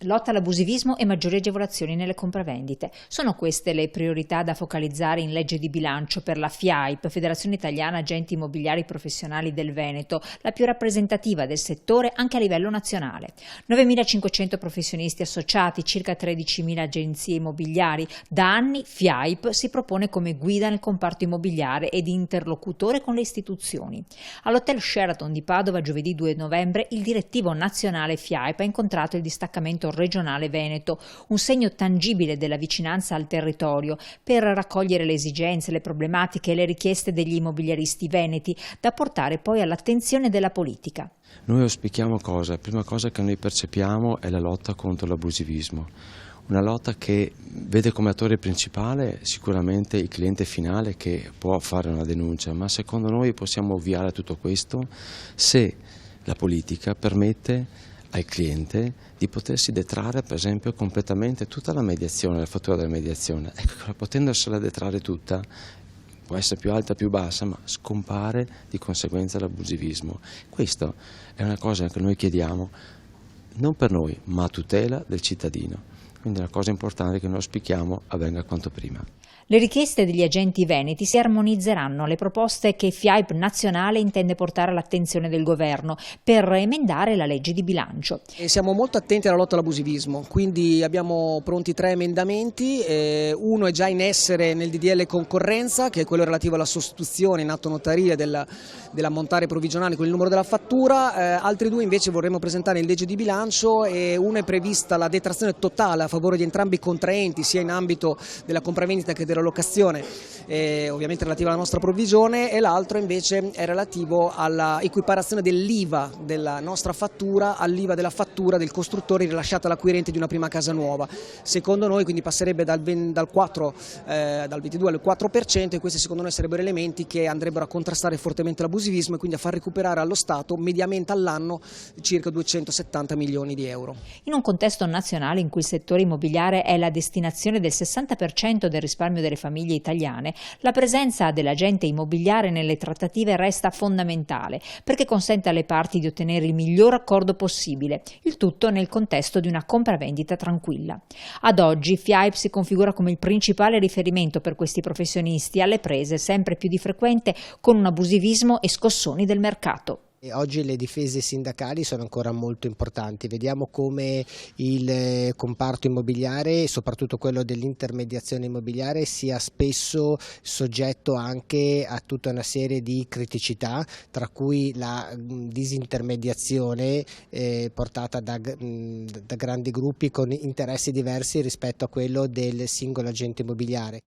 Lotta all'abusivismo e maggiori agevolazioni nelle compravendite. Sono queste le priorità da focalizzare in legge di bilancio per la FIAIP, Federazione Italiana Agenti Immobiliari Professionali del Veneto, la più rappresentativa del settore anche a livello nazionale. 9.500 professionisti associati, circa 13.000 agenzie immobiliari. Da anni FIAIP si propone come guida nel comparto immobiliare ed interlocutore con le istituzioni. All'Hotel Sheraton di Padova giovedì 2 novembre il direttivo nazionale FIAIP ha incontrato il distaccamento regionale Veneto, un segno tangibile della vicinanza al territorio per raccogliere le esigenze, le problematiche e le richieste degli immobiliaristi veneti da portare poi all'attenzione della politica. Noi auspichiamo cosa? La prima cosa che noi percepiamo è la lotta contro l'abusivismo. Una lotta che vede come attore principale sicuramente il cliente finale che può fare una denuncia, ma secondo noi possiamo ovviare a tutto questo se la politica permette al cliente di potersi detrarre per esempio completamente tutta la mediazione, la fattura della mediazione. Ecco, potendosela detrarre tutta, può essere più alta o più bassa, ma scompare di conseguenza l'abusivismo. Questa è una cosa che noi chiediamo non per noi, ma a tutela del cittadino. Quindi è una cosa importante che noi auspichiamo avvenga quanto prima. Le richieste degli agenti veneti si armonizzeranno alle proposte che FIAIP nazionale intende portare all'attenzione del governo per emendare la legge di bilancio. Siamo molto attenti alla lotta all'abusivismo, quindi abbiamo pronti 3 emendamenti, uno è già in essere nel DDL concorrenza, che è quello relativo alla sostituzione in atto notarile dell'ammontare provvigionale con il numero della fattura, altri 2 invece vorremmo presentare in legge di bilancio e uno è prevista la detrazione totale a favore di entrambi i contraenti, sia in ambito della compravendita che della locazione, ovviamente relativa alla nostra provvigione, e l'altro invece è relativo alla equiparazione dell'IVA della nostra fattura all'IVA della fattura del costruttore rilasciata all'acquirente di una prima casa nuova. Secondo noi quindi passerebbe dal 22 al 4% e questi secondo noi sarebbero elementi che andrebbero a contrastare fortemente l'abusivismo e quindi a far recuperare allo Stato mediamente all'anno circa 270 milioni di euro. In un contesto nazionale in cui il settore immobiliare è la destinazione del 60% del risparmio delle famiglie italiane, la presenza dell'agente immobiliare nelle trattative resta fondamentale perché consente alle parti di ottenere il miglior accordo possibile, il tutto nel contesto di una compravendita tranquilla. Ad oggi FIAIP si configura come il principale riferimento per questi professionisti alle prese sempre più di frequente con un abusivismo e scossoni del mercato. E oggi le difese sindacali sono ancora molto importanti, vediamo come il comparto immobiliare, soprattutto quello dell'intermediazione immobiliare, sia spesso soggetto anche a tutta una serie di criticità, tra cui la disintermediazione portata da grandi gruppi con interessi diversi rispetto a quello del singolo agente immobiliare.